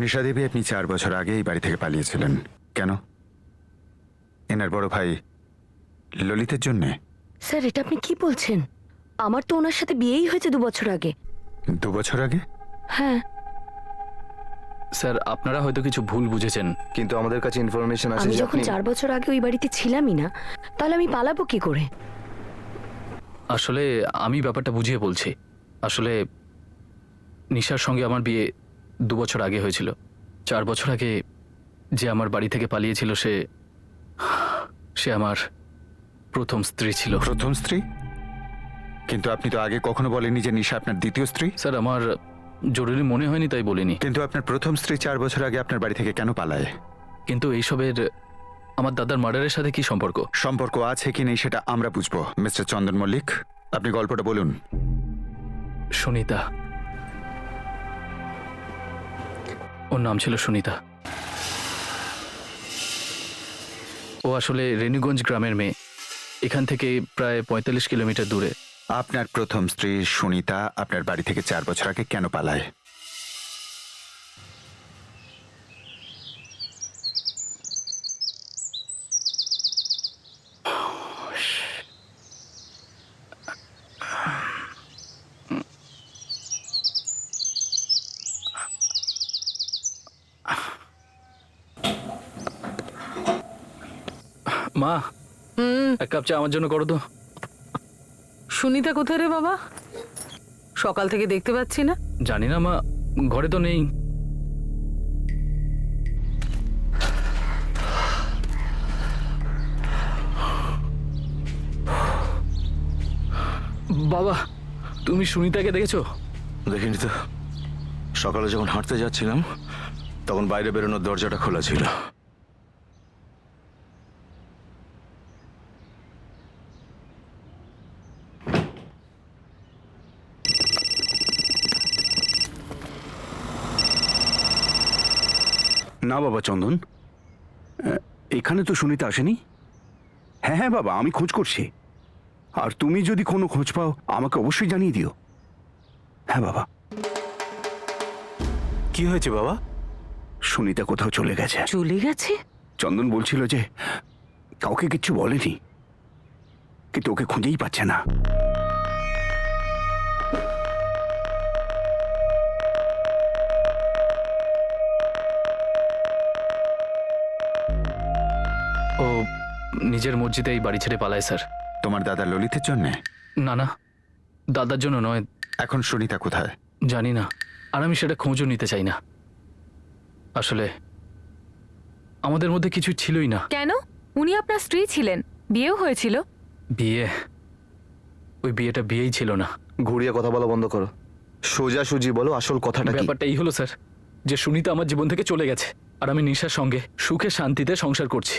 নিশা দেবী, আপনি 4 বছর আগে এই বাড়ি থেকে পালিয়েছিলেন কেন? এনার বড় ভাই ললিতের জন্যে? স্যার, এটা আপনি কি বলছেন? আমার তো ওনার সাথে বিয়েই হয়েছে 2 বছর আগে। 2 বছর আগে? হ্যাঁ। স্যার, আপনারা হয়তো কিছু ভুল বুঝেছেন। কিন্তু আমাদের কাছে ইনফরমেশন আছে আমি যে যখন আপনি 4 বছর আগে ওই বাড়িতে ছিলামই না, তাহলে আমি পালাবো কি করে? আসলে আমি ব্যাপারটা বুঝিয়ে বলছি। আসলে নিশার সঙ্গে আমার বিয়ে 2 বছর আগে হয়েছিল। 4 বছর আগে যে আমার বাড়ি থেকে পালিয়েছিল সে আমার প্রথম স্ত্রী ছিল। প্রথম স্ত্রী? কিন্তু আপনি তো আগে কখনো বলেননি যে নিশা আপনার দ্বিতীয় স্ত্রী। স্যার, আমার জরুরি মনে হয়নি তাই বলিনি। কিন্তু আপনার প্রথম স্ত্রী 4 বছর আগে আপনার বাড়ি থেকে কেন পালায়? কিন্তু এইসবের আমার দাদার মার্ডারের সাথে কি সম্পর্ক? সম্পর্ক আছে কি নেই সেটা আমরা বুঝবো। মিস্টার চন্দন মল্লিক, আপনি গল্পটা বলুন। সুনিতা, ওর নাম ছিল সুনিতা। ও আসলে রেণুগঞ্জ গ্রামের মেয়ে, এখান থেকে প্রায় 45 কিলোমিটার দূরে। আপনার প্রথম স্ত্রী সুনিতা আপনার বাড়ি থেকে 4 বছর আগে কেন পালায়? মা, এক কাপ চা আমার জন্য করো তো। সুনিতা কোথায় রে বাবা? সকাল থেকে দেখতে পাচ্ছি না। জানি না মা, ঘরে তো নেই। বাবা, তুমি সুনিতাকে দেখেছো? দেখিনি তো। সকালে যখন হাঁটতে যাচ্ছিলাম তখন বাইরে বেরোনোর দরজাটা খোলা ছিল। না বাবা চন্দন, এখানে তো সুনিতা আসেনি। হ্যাঁ হ্যাঁ বাবা, আমি খোঁজ করছি। আর তুমি যদি কোনো খোঁজ পাও আমাকে অবশ্যই জানিয়ে দিও। হ্যাঁ বাবা। কি হয়েছে বাবা? সুনিতা কোথাও চলে গেছে। চলে গেছে? চন্দন বলছিল যে কাউকে কিচ্ছু বলেনি, কিন্তু ওকে খুঁজেই পাচ্ছে না। ও নিজের মসজিদে এই বাড়ি ছেড়ে পালায় স্যার। তোমার দাদা ললিতের জন্যে? না না, দাদার জন্য নয়। এখন সুনিতা কোথায়? জানি না, আর আমি সেটা খোঁজও নিতে চাই না। আসলে আমাদের মধ্যে কিছু ছিলই না। কেন? উনি আপনার স্ত্রী ছিলেন, বিয়েও হয়েছিল। বিয়ে? ওই বিয়েটা বিয়েই ছিল না। ঘুরিয়ে কথা বলা বন্ধ করো, সোজাসুজি বলো আসল কথাটা কি। ব্যাপারটা এই হলো স্যার, যে সুনিতা আমার জীবন থেকে চলে গেছে, আর আমি নিশার সঙ্গে সুখে শান্তিতে সংসার করছি।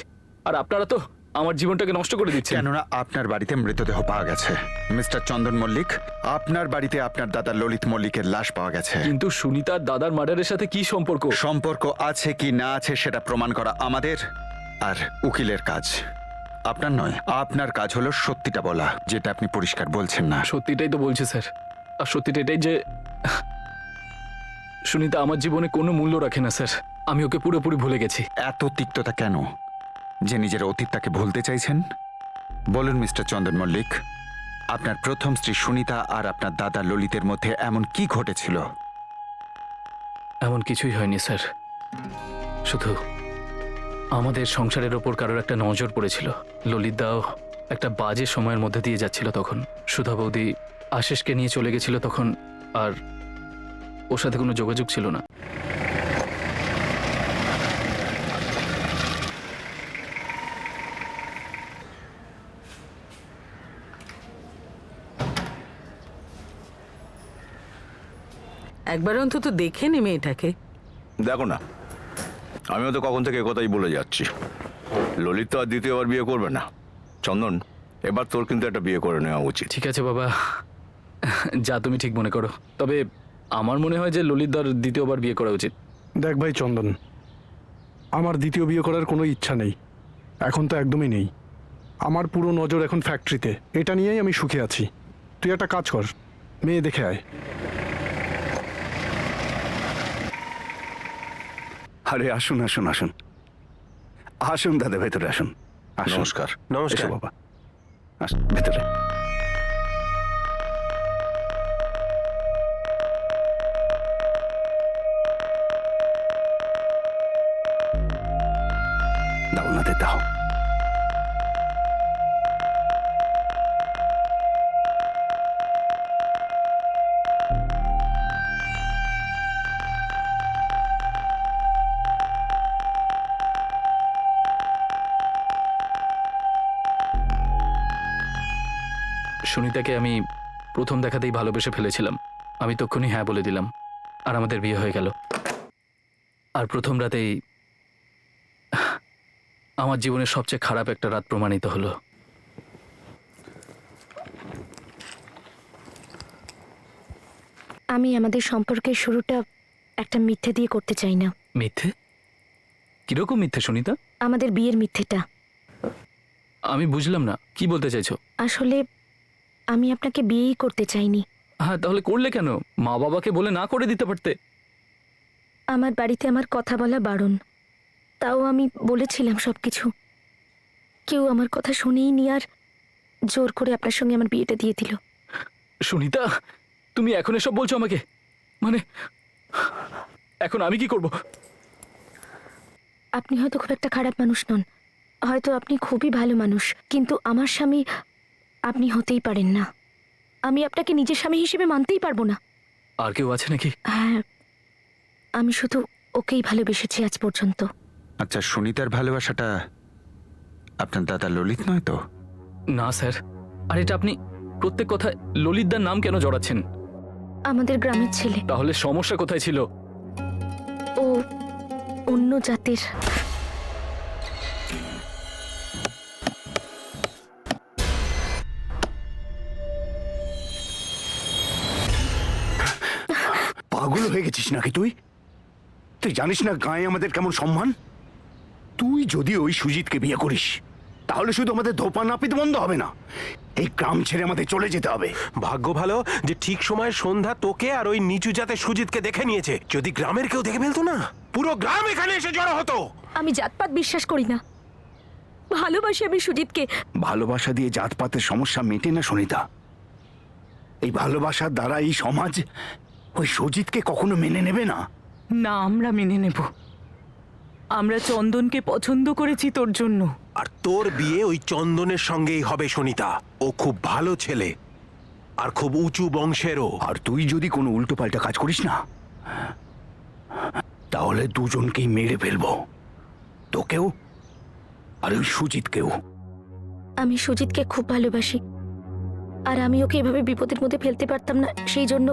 আর আপনারা তো আমার জীবনটাকে নষ্ট করে দিচ্ছেন। কেননা আপনার বাড়িতে মৃতদেহ পাওয়া গেছে। মিস্টার চন্দন মল্লিক, আপনার বাড়িতে আপনার দাদা ললিত মল্লিকের লাশ পাওয়া গেছে। কিন্তু সুনিতার দাদার মার্ডারের সাথে কি সম্পর্ক? সম্পর্ক আছে কি না আছে সেটা প্রমাণ করা আমাদের আর উকিলের কাজ, আপনার নয়। আপনার কাজ হলো সত্যিটা বলা, যেটা আপনি পরিষ্কার বলছেন না। সত্যিটাই তো বলছে স্যার। আর সত্যিটা এটাই যে সুনিতা আমার জীবনে কোনো মূল্য রাখে না স্যার। আমি ওকে পুরোপুরি ভুলে গেছি। এত তিক্ততা কেন যে নিজের অতীতটাকে ভুলতে চাইছেন? বলুন মিস্টার চন্দন মল্লিক, আপনার প্রথম স্ত্রী সুনিতা আর আপনার দাদা ললিতের মধ্যে এমন কি ঘটেছিল? এমন কিছুই হয়নি স্যার, শুধু আমাদের সংসারের ওপর কারোর একটা নজর পড়েছিল। ললিত দাও একটা বাজে সময়ের মধ্যে দিয়ে যাচ্ছিল তখন। সুধা বৌদি আশিসকে নিয়ে চলে গেছিল তখন, আর ওর সাথে কোনো যোগাযোগ ছিল না। একবার অন্তত দেখে নে মেয়েটাকে। দেখো না, আমিও তো কখন থেকে একথাই বলে যাচ্ছি, ললিত তো আর দ্বিতীয়বার বিয়ে করবে না। চন্দন, এবার তোর কিন্তু একটা বিয়ে করে নেওয়া উচিত। ঠিক আছে বাবা, যা তুমি ঠিক মনে করো। তবে আমার মনে হয় যে ললিতদার দ্বিতীয়বার বিয়ে করা উচিত। দেখ ভাই চন্দন, আমার দ্বিতীয় বিয়ে করার কোনো ইচ্ছা নেই, এখন তো একদমই নেই। আমার পুরো নজর এখন ফ্যাক্টরিতে, এটা নিয়েই আমি সুখে আছি। তুই একটা কাজ কর, মেয়ে দেখে আয়। আরে আসুন আসুন আসুন আসুন দাদা, ভেতরে আসুন। আসুন। নমস্কার। এসো বাবা, আসুন ভেতরে। দাও ওনাদের দাও। সুনিতাকে আমি প্রথম দেখাতেই ভালোবেসে ফেলেছিলাম। আমি তখনই হ্যাঁ বলে দিলাম, আর আমাদের বিয়ে হয়ে গেল। আর প্রথম রাতেই আমার জীবনের সবচেয়ে খারাপ একটা রাত প্রমাণিত হলো। আমি আমাদের সম্পর্কের শুরুটা একটা মিথ্যে দিয়ে করতে চাই না। মিথ্যে? কিরকম মিথ্যে সুনিতা? আমাদের বিয়ের মিথ্যেটা। আমি বুঝলাম না, কি বলতে চাইছো? আসলে আমি আপনাকে বিয়েই করতে চাইনি। হ্যাঁ, তাহলে করলে কেন? মা বাবাকে বলে না করে দিতে পারতে। আমার বাড়িতে আমার কথা বলা বারণ, তাও আমি বলেছিলাম সবকিছু। কেউ আমার কথা শুনেইনি, আর জোর করে আপনার সঙ্গে আমার বিয়েটা দিয়ে দিল। সুনিতা, তুমি এখন এসব বলছো আমাকে? মানে এখন আমি কি করব? আপনি হয়তো খুব একটা খারাপ মানুষ নন, হয়তো আপনি খুবই ভালো মানুষ, কিন্তু আমার স্বামী আপনি হতেই পারেন না। আমি আপনাকে নিজের স্বামী হিসেবে মানতেই পারবো না। আর কেউ আছে নাকি? হ্যাঁ, আমি শুধু ওকেই ভালোবেসেছি আজ পর্যন্ত। আচ্ছা, সুনিতার ভালোবাসাটা আপনার দাদা ললিত নয় তো? না স্যার। আর এটা আপনি প্রত্যেক কথায় ললিতদার নাম কেন জড়াচ্ছেন? আমাদের গ্রামের ছেলে, তাহলে সমস্যা কোথায় ছিল? ও অন্য জাতের। পাগল হয়ে গেছিস নাকি তুই? তুই জানিস না গায়ে আমাদের কেমন সম্মান? তুই যদি ওই সুজিতকে বিয়ে করিস, তাহলে শুধু আমাদের ধোপা নাপিত বন্ধ হবে না, এই গ্রাম ছেড়ে আমাদের চলে যেতে হবে। ভাগ্য ভালো যে ঠিক সময় সন্ধ্যা তোকে আর ওই নিচু জাতের সুজিতকে দেখে নিয়েছে। যদি গ্রামের কেউ দেখে ফেলতো না, পুরো গ্রাম এখানে এসে জড়ো হতো। আমি জাতপাত বিশ্বাস করি না, ভালোবাসি আমি সুজিতকে। ভালোবাসা দিয়ে জাতপাতের সমস্যা মেটে না সুনিতা। এই ভালোবাসার দ্বারা এই সমাজ ওই সুজিতকে কখনো মেনে নেবে না। না, আমরা মেনে নেব। আমরা চন্দনকে পছন্দ করেছি তোর জন্য। আর তোর বিয়ে ওই চন্দনের সঙ্গেই হবে সুনিতা। ও খুব ভালো ছেলে আর খুব উঁচু বংশেরও। আর তুই যদি কোনো উল্টোপাল্টা কাজ করিস না, তাহলে দুজনকেই মেরে ফেলবো, তোকেও আর ওই সুজিতকেও। আমি সুজিতকে খুব ভালোবাসি, আর আমি ওকে এভাবে বিপদের মধ্যে ফেলতে পারতাম না, সেই জন্য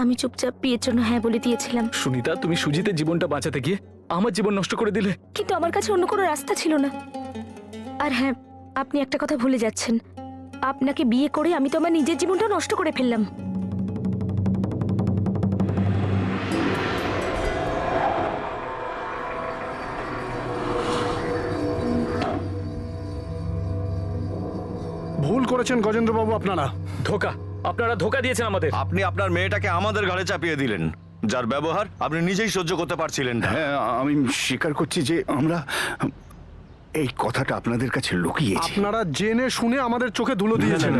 আমি চুপচাপ বিয়ের জন্য হ্যাঁ বলে দিয়েছিলাম। সুনিতা, তুমি সুজিতের জীবনটা বাঁচাতে গিয়ে আমার জীবন নষ্ট করে দিলে। কিন্তু আমার কাছে অন্য কোনো রাস্তা ছিল না। আর হ্যাঁ, আপনি একটা কথা ভুলে যাচ্ছেন, আপনাকে বিয়ে করে আমি তো আমার নিজের জীবনটা নষ্ট করে ফেললাম। ভুল করেছেন গজেন্দ্রবাবু আপনারা। ধোকা, আপনারা ধোকা দিয়েছেন আমাদের। আপনি আপনার মেয়েটাকে আমাদের ঘাড়ে চাপিয়ে দিলেন, যার ব্যবহার আপনি নিজেই সহ্য করতে পারছিলেন না। হ্যাঁ, আমি স্বীকার করছি যে আমরা এই কথাটা আপনাদের কাছে লুকিয়েছি। আপনারা জেনে শুনে আমাদের চোখে ধুলো দিয়েছেন।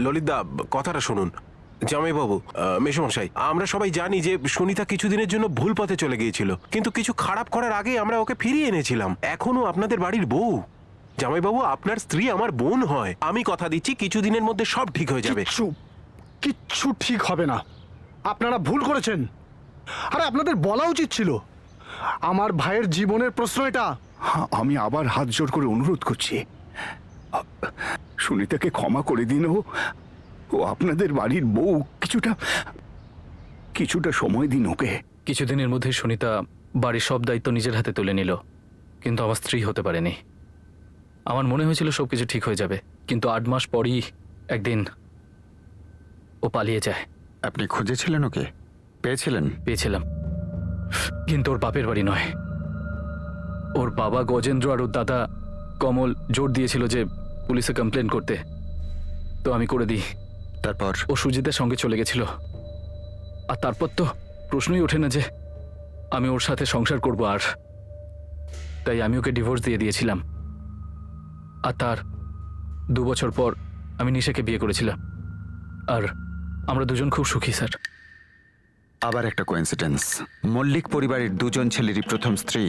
ললিতদা, কথাটা শুনুন। জামাইবাবু, মেসোমশাই, আমরা সবাই জানি যে সুনিতা কিছুদিনের জন্য ভুল পথে চলে গিয়েছিল, কিন্তু কিছু খারাপ করার আগে আমরা ওকে ফিরিয়ে এনেছিলাম। এখনো আপনাদের বাড়ির বউ। জামাইবাবু, আপনার স্ত্রী আমার বোন হয়। আমি কথা দিচ্ছি কিছুদিনের মধ্যে সব ঠিক হয়ে যাবে। কিচ্ছু ঠিক হবে না। আপনারা ভুল করেছেন। আরে আপনাদের বলা উচিত ছিল। আমার ভাইয়ের জীবনের প্রশ্ন এটা। আমি আবার হাত জোর করে অনুরোধ করছি, সুনিতাকে ক্ষমা করে দিন। ও আপনাদের বাড়ির বউ, কিছুটা সময় দিন ওকে। কিছুদিনের মধ্যে সুনিতা বাড়ির সব দায়িত্ব নিজের হাতে তুলে নিল, কিন্তু আমার স্ত্রী হতে পারেনি। আমার মনে হয়েছিল সবকিছু ঠিক হয়ে যাবে, কিন্তু 8 মাস পরই একদিন ও পালিয়ে যায়। আপনি খুঁজেছিলেন ওকে? পেয়েছিলেন? পেয়েছিলাম, কিন্তু ওর বাপের বাড়ি নয়। ওর বাবা গজেন্দ্র আর ওর দাদা কমল জোর দিয়েছিল যে পুলিশে কমপ্লেন করতে, তো আমি করে দিই। তারপর? ও সুজিতের সঙ্গে চলে গেছিল। আর তারপর তো প্রশ্নই ওঠে না যে আমি ওর সাথে সংসার করব, আর তাই আমি ওকে ডিভোর্স দিয়ে দিয়েছিলাম। আর তার 2 বছর পর আমি নিশাকে বিয়ে করেছিলাম, আর আমরা দুজন খুব সুখী স্যার। আবার একটা কোইন্সিডেন্স, মল্লিক পরিবারের 2 জন ছেলেরই প্রথম স্ত্রী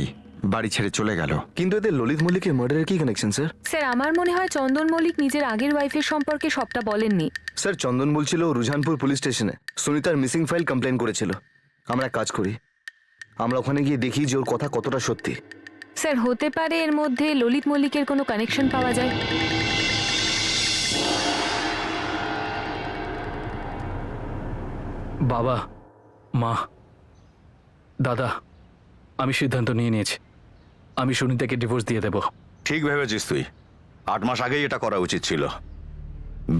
বাড়ি ছেড়ে চলে গেল। কিন্তু এদের ললিত মল্লিকের মার্ডারের কি কানেকশন স্যার? স্যার আমার মনে হয় চন্দন মল্লিক নিজের আগের ওয়াইফের সম্পর্কে সবটা বলেননি। স্যার চন্দন বলছিল ও রুঝানপুর পুলিশ স্টেশনে সুনিতার মিসিং ফাইল কমপ্লেন করেছিল। আমরা এক কাজ করি, আমরা ওখানে গিয়ে দেখি যে ওর কথা কতটা সত্যি। স্যার হতে পারে এর মধ্যে ললিত মল্লিকের কোনো কানেকশন পাওয়া যায়। বাবা, মা, দাদা, আমি সিদ্ধান্ত নিয়ে নিয়েছি, আমি সুনিতাকে ডিভোর্স দিয়ে দেব। ঠিক ভেবেছিস তুই, 8 মাস আগেই এটা করা উচিত ছিল,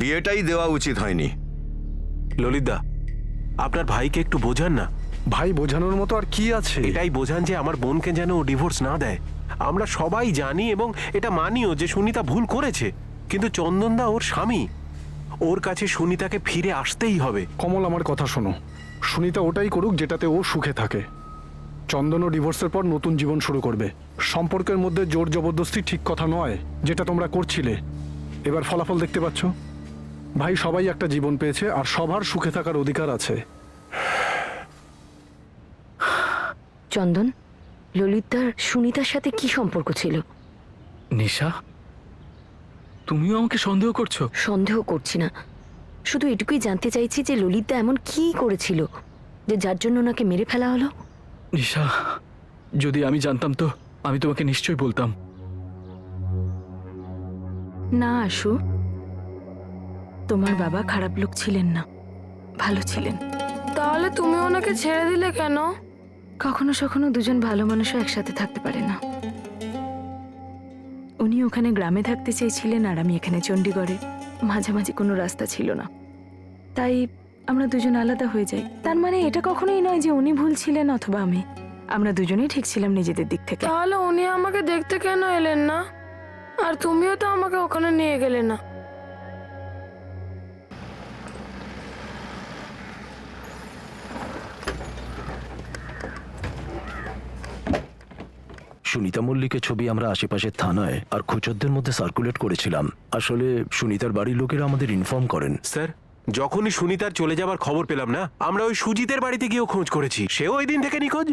বিয়েটাই দেওয়া উচিত হয়নি। ললিতদা, আপনার ভাইকে একটু বোঝান না। ভাই বোঝানোর মতো আর কি আছে? এটাই বোঝান যে আমার বোনকে যেন ও ডিভোর্স না দেয়। আমরা সবাই জানি এবং এটা মানিও যে সুনিতা ভুল করেছে, কিন্তু চন্দনদা ওর স্বামী, ওর কাছে সুনিতাকে ফিরে আসতেই হবে। কমল, আমার কথা শোনো। সুনিতা ওটাই করুক যেটাতে ও সুখে থাকে। চন্দন ও ডিভোর্সের পর নতুন জীবন শুরু করবে। সম্পর্কের মধ্যে জোর জবরদস্তি ঠিক কথা নয়, যেটা তোমরা করছিলে। এবার ফলাফল দেখতে পাচ্ছ। ভাই, সবাই একটা জীবন পেয়েছে, আর সবার সুখে থাকার অধিকার আছে। চন্দন, ললিতার সুনিতার সাথে কি সম্পর্ক ছিল? নিশা, তুমিও আমাকে সন্দেহ করছো? সন্দেহ করছি না, শুধু এটুকুই জানতে চাইছি যে ললিতা এমন কি করেছিল যে যার জন্য ওনাকে মেরে ফেলা হলো। নিশা, যদি আমি জানতাম তো আমি তোমাকে নিশ্চয়ই বলতাম। না আশু, তোমার বাবা খারাপ লোক ছিলেন না, ভালো ছিলেন। তাহলে তুমি ওনাকে ছেড়ে দিলে কেন? কখনো কখনো দুজন ভালো মানুষও একসাথে থাকতে পারে না। উনি ওখানে গ্রামে থাকতে চেয়েছিলেন, আর আমি এখানে চণ্ডীগড়ে। মাঝামাঝি কোনো রাস্তা ছিল না, তাই আমরা দুজন আলাদা হয়ে যাই। তার মানে এটা কখনোই নয় যে উনি ভুল ছিলেন অথবা আমি। আমরা দুজনেই ঠিক ছিলাম নিজেদের দিক থেকে। তাহলে উনি আমাকে দেখতে কেন এলেন না? আর তুমিও তো আমাকে ওখানে নিয়ে গেলে না। সুনিতা মল্লিকের ছবি আমরা আশেপাশের থানায় আর খোঁচরদের মধ্যে সার্কুলেট করেছিলাম। আসলে সুনিতার বাড়ির লোকেরা আমাদের ইনফর্ম করেন। স্যার, যখনই সুনিতার চলে যাবার খবর পেলাম না, আমরা ওই সুজিতের বাড়িতে গিয়েও খোঁজ করেছি। সেও ওই দিন থেকে নিখোঁজ।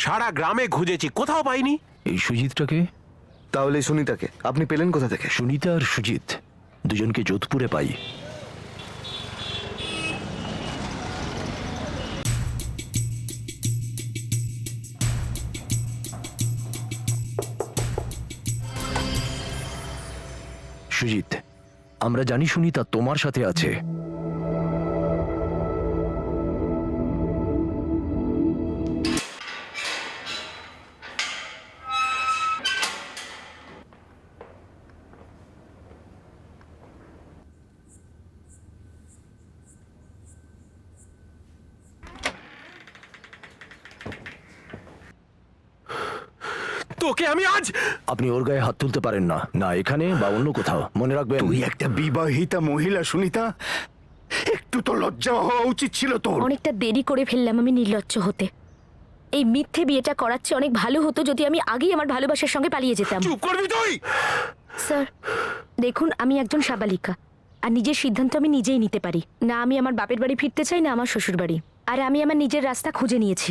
সারা গ্রামে খুঁজেছি, কোথাও পাইনি। এই সুজিতটাকে? তাহলে এই সুনিতাকে আপনি পেলেন কোথা থেকে? সুনিতা আর সুজিত দুজনকে যোধপুরে পাই। সুজিত, আমরা জানি সুনিতা তোমার সাথে আছে। তোকে আমি আজ... আপনি ওর গায়ে হাত তুলতে পারেন না, না এখানে বা অন্য কোথাও, মনে রাখবেন। তুই একটা বিবাহিতা মহিলা সুনিতা, একটু তো লজ্জা হওয়া উচিত ছিল তোর। অনেকটা দেরি করে ফেললাম আমি নির্লজ্জ হতে। এই মিথ্যে বিয়েটা করার চেয়ে অনেক ভালো হতো যদি আমি আগেই আমার ভালোবাসার সঙ্গে পালিয়ে যেতাম। চুপ করবি তুই? স্যার দেখুন, আমি একজন সাবালিকা, আর নিজের সিদ্ধান্ত আমি নিজেই নিতে পারি। না আমি আমার বাপের বাড়ি ফিরতে চাই, না আমার শ্বশুর বাড়ি। আর আমি আমার নিজের রাস্তা খুঁজে নিয়েছি।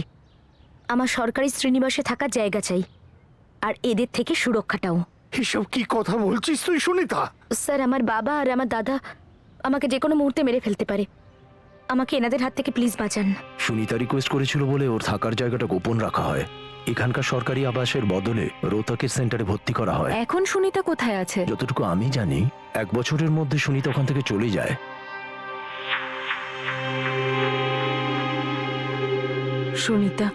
আমার সরকারি শ্রীনিবাসে থাকার জায়গা চাই, আর এদের থেকে সুরক্ষাটাও। এসব কি কথা বলছিস তুই সুনিতা? স্যার আমার বাবা আর আমার দাদা আমাকে যে কোনো মুহূর্তে মেরে ফেলতে পারে। আমাকে এনাদের হাত থেকে প্লিজ বাঁচান। সুনিতা রিকোয়েস্ট করেছিল বলে ওর থাকার জায়গাটা গোপন রাখা হয়। এখানকার সরকারি আবাসের বদলে রোহতকের সেন্টারে ভর্তি করা হয়। এখন সুনিতা কোথায় আছে? যতটুকু আমি জানি 1 বছরের মধ্যে সুনিতা ওখান থেকে চলে যায়। সুনিতা,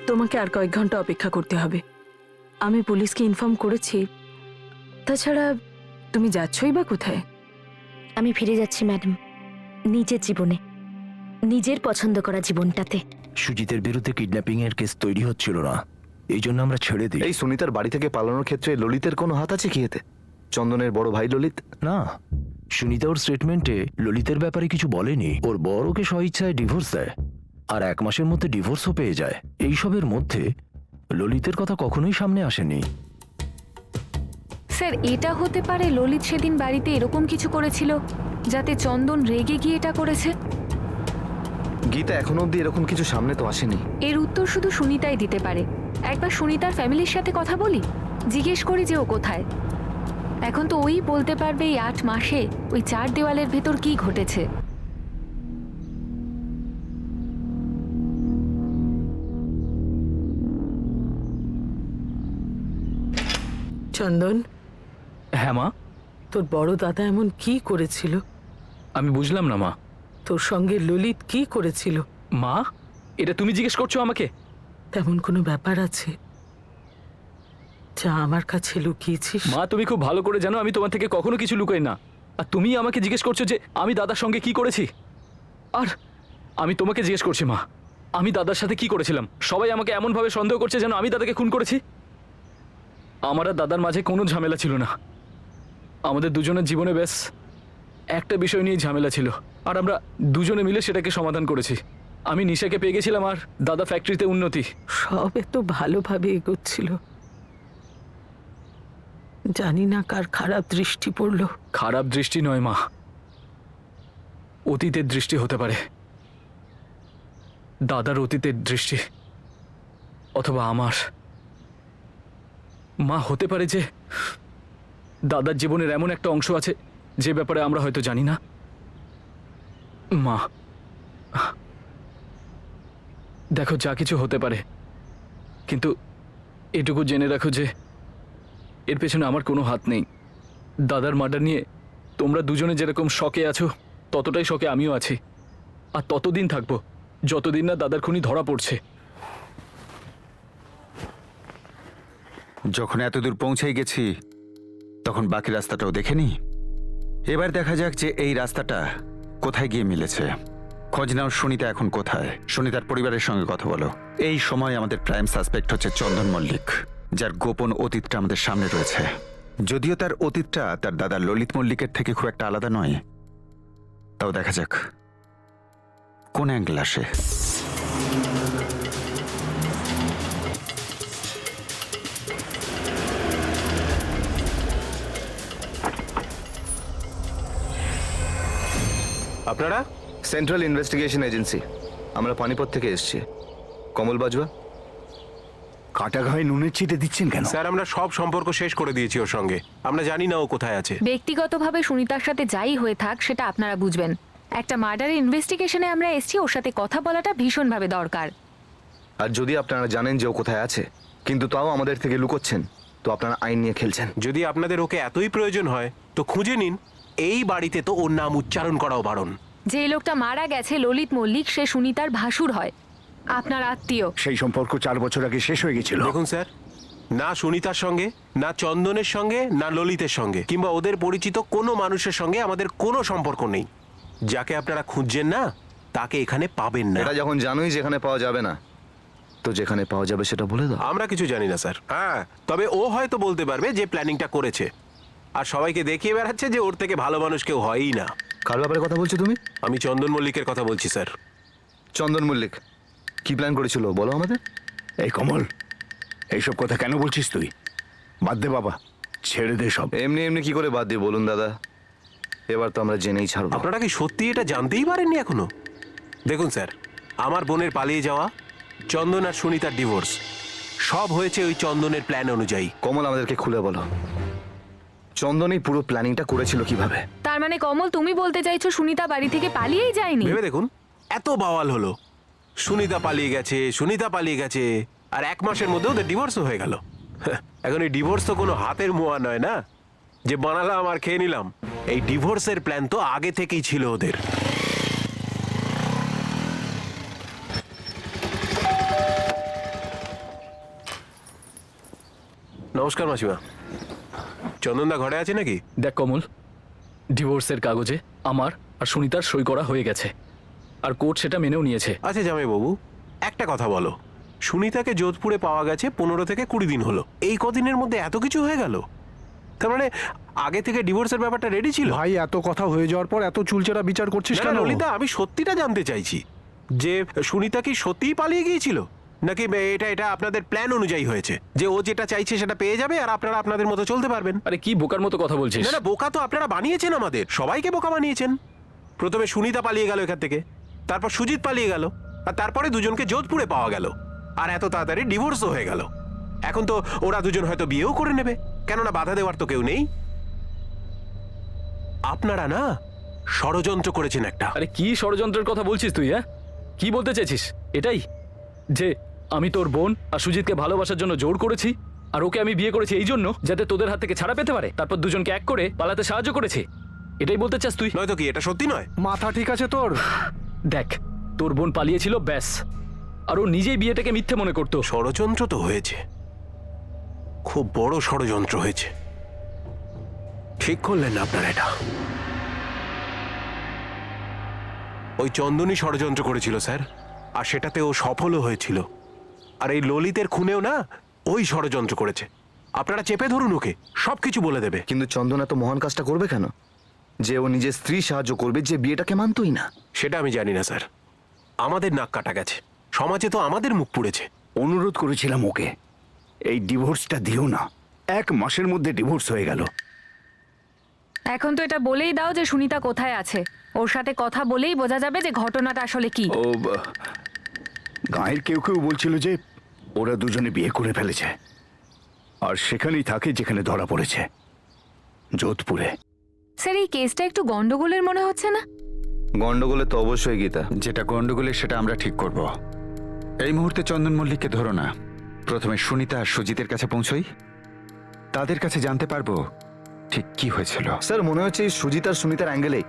তোমাকে আর কয়েক ঘন্টা অপেক্ষা করতে হবে। আমি পুলিশকে ইনফর্ম করেছি। তাছাড়া তুমি যাচ্ছই বা কোথায়? আমি ফিরে যাচ্ছি ম্যাডাম, নিজের জীবনে, নিজের পছন্দ করা জীবনটাতে। সুজিতের বিরুদ্ধে কিডন্যাপিং এর কেস তৈরি হচ্ছিল না, এই জন্য আমরা ছেড়ে দিই। এই সুনিতার বাড়ি থেকে পালানোর ক্ষেত্রে ললিতের কোনো হাত আছে কি এতে? চন্দনের বড় ভাই ললিত? না, সুনিতা ওর স্টেটমেন্টে ললিতের ব্যাপারে কিছু বলেনি। ওর বর ওকে স্বইচ্ছায় ডিভোর্স দেয়। আর 1 মাসের মধ্যে ডিভোর্সও পেয়ে যায়। এইসবের মধ্যে ললিতের কথা কখনোই সামনে আসেনি। স্যার, এটা হতে পারে ললিত সেদিন বাড়িতে এরকম কিছু করেছিল যাতে চন্দন রেগে গিয়ে এটা করেছে। গীতা এখনো অব্দি এরকম কিছু সামনে তো আসেনি। এর উত্তর শুধু সুনিতাই দিতে পারে। একবার সুনিতার ফ্যামিলির সাথে কথা বলি, জিজ্ঞেস করি যে ও কোথায়। এখন তো ওই বলতে পারবে এই 8 মাসে ওই 4 দেওয়ালের ভেতর কি ঘটেছে। চন্দন, হ্যাঁ মা, তোর বড় দাদা এমন কি করেছিল? আমি বুঝলাম না মা। তোর সঙ্গে ললিত কি করেছিল? মা, এটা তুমি জিজ্ঞেস করছো আমাকে? তেমন কোনো ব্যাপার আছে যা আমার কাছে লুকিয়েছিস? মা, তুমি খুব ভালো করে জানো আমি তোমার থেকে কখনো কিছু লুকাই না। আর তুমি আমাকে জিজ্ঞেস করছো যে আমি দাদার সঙ্গে কি করেছি। আর আমি তোমাকে জিজ্ঞেস করছি মা, আমি দাদার সাথে কি করেছিলাম? সবাই আমাকে এমনভাবে সন্দেহ করছে যেন আমি দাদাকে খুন করেছি। আমার আর দাদার মাঝে কোনো ঝামেলা ছিল না। আমাদের দুজনের জীবনে বেশ একটা বিষয় নিয়ে ঝামেলা ছিল, আর আমরা দুজনে মিলে সেটাকে সমাধান করেছি। আমি নিশাকে পেয়ে গেছিলাম আর দাদা ফ্যাক্টরিতে উন্নতি। সব এত ভালোভাবে এগোচ্ছিল, জানি না কার খারাপ দৃষ্টি পড়লো। খারাপ দৃষ্টি নয় মা, অতীতের দৃষ্টি হতে পারে। দাদার অতীতের দৃষ্টি, অথবা আমার। মা, হতে পারে যে দাদার জীবনের এমন একটা অংশ আছে যে ব্যাপারে আমরা হয়তো জানি না। মা দেখো, যা কিছু হতে পারে, কিন্তু এটুকু জেনে রাখো যে এর পেছনে আমার কোনো হাত নেই। দাদার মার্ডার নিয়ে তোমরা দুজনে যেরকম শকে আছো, ততটাই শকে আমিও আছি। আর ততদিন থাকবো যতদিন না দাদার খুনি ধরা পড়ছে। যখন এতদূর পৌঁছে গেছি তখন বাকি রাস্তাটাও দেখে নি। এবার দেখা যাক যে এই রাস্তাটা কোথায় গিয়ে মিলেছে। খোঁজ নাও সুনিতা এখন কোথায়। সুনিতার পরিবারের সঙ্গে কথা বলো। এই সময় আমাদের প্রাইম সাসপেক্ট হচ্ছে চন্দন মল্লিক, যার গোপন অতীতটা আমাদের সামনে রয়েছে। যদিও তার অতীতটা তার দাদা ললিত মল্লিকের থেকে খুব একটা আলাদা নয়, তাও দেখা যাক কোন অ্যাঙ্গেল আসে। আপনারা? সেন্ট্রাল ইনভেস্টিগেশন এজেন্সি, আমরা পানিপথ থেকে এসেছি। কমল বাজওয়া। কাটা ঘায়ে নুনের চিটে দিচ্ছেন কেন? স্যার, আমরা সব সম্পর্ক শেষ করে দিয়েছি ওর সঙ্গে। আমরা জানি না ও কোথায় আছে। ব্যক্তিগতভাবে সুনিতার সাথে যাই হয়ে থাক সেটা আপনারা বুঝবেন। একটা মার্ডারের ইনভেস্টিগেশনে আমরা এসেছি, ওর সাথে কথা বলাটা ভীষণভাবে দরকার। আর যদি আপনারা জানেন যে ও কোথায় আছে কিন্তু তাও আমাদের থেকে লুকোচ্ছেন, তো আপনারা আইন নিয়ে খেলছেন। যদি আপনাদের ওকে এতই প্রয়োজন হয় তো খুঁজে নিন। এই বাড়িতে তো ওর নাম উচ্চারণ করাও বারণ। যে লোকটা মারা গেছে ললিত মল্লিক, সে সুনিতার ভাসুর হয়, আপনার আত্মীয়। সেই সম্পর্ক 4 বছর আগে শেষ হয়ে গেছিল। দেখুন স্যার, না সুনিতার সঙ্গে, না চন্দনের সঙ্গে, না ললিতের সঙ্গে কিংবা ওদের পরিচিত কোনো মানুষের সঙ্গে আমাদের কোনো সম্পর্ক নেই। যাকে আপনারা খুঁজছেন না তাকে এখানে পাবেন না। এটা যখন জানোই যেখানে পাওয়া যাবে না, তো যেখানে পাওয়া যাবে সেটা বলে দাও। আমরা কিছু জানি না স্যার। হ্যাঁ, তবে ও হয়তো বলতে পারবে যে প্ল্যানিংটা করেছে, আর সবাইকে দেখিয়ে বেড়াচ্ছে যে ওর থেকে ভালো মানুষ কেউ হয়ই না। কার ব্যাপারে কথা বলছো তুমি? আমি চন্দন মল্লিকের কথা বলছি স্যার। চন্দন মল্লিক কি প্ল্যান করেছিল বলো আমাদের। এই কমল, এইসব কথা কেন বলছিস তুই? বাদ দে বাবা, ছেড়ে দে সব। এমনি এমনি কি করে বাদ দিয়ে বলুন দাদা, এবার তো আমরা জেনেই ছাড়বো। আপনারা কি সত্যি এটা জানতেই পারেননি এখনো? দেখুন স্যার, আমার বোনের পালিয়ে যাওয়া, চন্দন আর সুনিতার ডিভোর্স, সব হয়েছে ওই চন্দনের প্ল্যান অনুযায়ী। কমল, আমাদেরকে খুলে বলো চন্দনই পুরো প্ল্যানিংটা করেছিল কিভাবে। তার মানে কমল, তুমি বলতে চাইছো সুনিতা বাড়ি থেকে পালিয়েই যায়নি? ভেবে দেখুন, এত বাওয়াল হলো, সুনিতা পালিয়ে গেছে, সুনিতা পালিয়ে গেছে, আর 1 মাসের মধ্যে ওদের ডিভোর্সও হয়ে গেল। এখন এই ডিভোর্স তো কোনো হাতের মোয়া নয় না যে বানালাম আর খেয়ে নিলাম। এই ডিভোর্সের প্ল্যান তো আগে থেকেই ছিল ওদের। নমস্কার মাসিমা। চন্দনদা ঘরে আছে নাকি? দেখ কমল, ডিভোর্সের কাগজে আমার আর সুনিতার সই করা হয়ে গেছে, আর কোর্ট সেটা মেনেও নিয়েছে। আচ্ছা জামাইবাবু, একটা কথা বলো, সুনিতাকে যোধপুরে পাওয়া গেছে 15 থেকে 20 দিন হলো। এই কদিনের মধ্যে এত কিছু হয়ে গেল? তার মানে আগে থেকে ডিভোর্সের ব্যাপারটা রেডি ছিল? ভাই, এত কথা হয়ে যাওয়ার পর এত চুলচেরা বিচার করছিস না, কেন? ললিতা, আমি সত্যিটা জানতে চাইছি। যে সুনিতা কি সত্যিই পালিয়ে গিয়েছিল, নাকি এটা আপনাদের প্ল্যান অনুযায়ী হয়েছে যে ও যেটা চাইছে সেটা পেয়ে যাবে আর আপনারা আপনাদের মতো চলতে পারবেন? আরে কি বোকার মতো কথা বলছিস? না না, বোকা তো আপনারা বানিয়েছেন, আমাদের সবাইকে বোকা বানিয়েছেন। প্রথমে সুনিতা পালিয়ে গেল এখান থেকে, তারপর সুজিত পালিয়ে গেল, আর তারপরে দুজনকে যোধপুরে পাওয়া গেল, আর এত তাড়াতাড়ি ডিভোর্সও হয়ে গেল। এখন তো ওরা দুজন হয়তো বিয়েও করে নেবে, কেননা বাধা দেওয়ার তো কেউ নেই। আপনারা না ষড়যন্ত্র করেছেন একটা। আরে কি ষড়যন্ত্রের কথা বলছিস তুই? হ্যাঁ, কি বলতে চাইছিস? এটাই যে আমি তোর বোন আর সুজিতকে ভালোবাসার জন্য জোর করেছি, আর ওকে আমি বিয়ে করেছি এই জন্য যাতে তোদের হাত থেকে ছাড়া পেতে পারে, তারপর দুজনকে এক করে পালাতে সাহায্য করেছি, এটাই বলতে চাস তুই? নয়তো কি এটা সত্যি নয়? মাথা ঠিক আছে তোর? দেখ, তোর বোন পালিয়েছিল ব্যাস, আর ও নিজেই বিয়েটাকে মিথ্যে মনে করতো। ষড়যন্ত্র তো হয়েছে, খুব বড় ষড়যন্ত্র হয়েছে। ঠিক করলেন না আপনারা এটা। ওই চন্দনী ষড়যন্ত্র করেছিল স্যার, আর সেটাতে ও সফলও হয়েছিল। আর এই ললিতের খুনেও না ওই ষড়যন্ত্র করেছে। আপনারা চেপে ধরুন ওকে, সবকিছু বলে দেবে। কিন্তু চন্দন এত মহান কাজটা করবে কেন যে ও নিজের স্ত্রী সাহায্য করবে যে বিয়েটাকে মানতই না? সেটা আমি জানি না স্যার, আমাদের নাক কাটা গেছে, সমাজে তো আমাদের মুখ পুড়েছে। অনুরোধ করেছিলাম ওকে, এই ডিভোর্সটা দিও না। 1 মাসের মধ্যে ডিভোর্স হয়ে গেল। এখন তো এটা বলেই দাও যে সুনিতা কোথায় আছে। ওর সাথে কথা বলেই বোঝা যাবে যে ঘটনাটা আসলে কি। ও গাঁয়ের কেউ কেউ বলছিল যে ওরা দুজনে বিয়ে করে ফেলেছে, আর সেখানেই থাকে যেখানে ধরা পড়েছে, যোধপুরে। স্যার, এই কেসটা একটু গন্ডগোলের মনে হচ্ছে না? গন্ডগোলে তো অবশ্যই গীতা। যেটা গন্ডগোলের সেটা আমরা ঠিক করব। এই মুহূর্তে চন্দন মল্লিককে ধরো না, প্রথমে সুনিতা আর সুজিতের কাছে পৌঁছই, তাদের কাছে জানতে পারবো ঠিক কি হয়েছিল। স্যার মনে হচ্ছে এই সুজিত আর সুনিতার অ্যাঙ্গেলে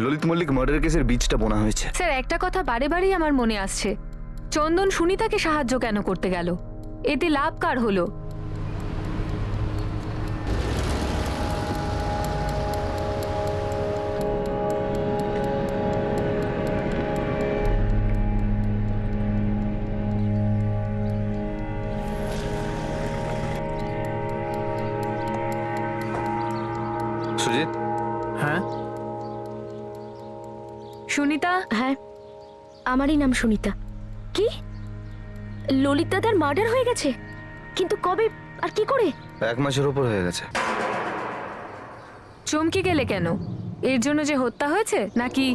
ললিত মল্লিক মার্ডার কেসের বীজটা বোনা হয়েছে। স্যার, একটা কথা বারে বারেই আমার মনে আসছে, চন্দন সুনিতাকে সাহায্য কেন করতে গেল? এতে লাভ কার হলো? সুজিত? হ্যাঁ সুনিতা? হ্যাঁ, আমারই নাম সুনিতা। কি ললিত দাদার মার্ডার হয়ে গেছে? কিন্তু কবে আর কি করে? 1 মাসের ওপর হয়ে গেছে। চমকে গেলে কেন? এর জন্য যে হত্যা হয়েছে, নাকি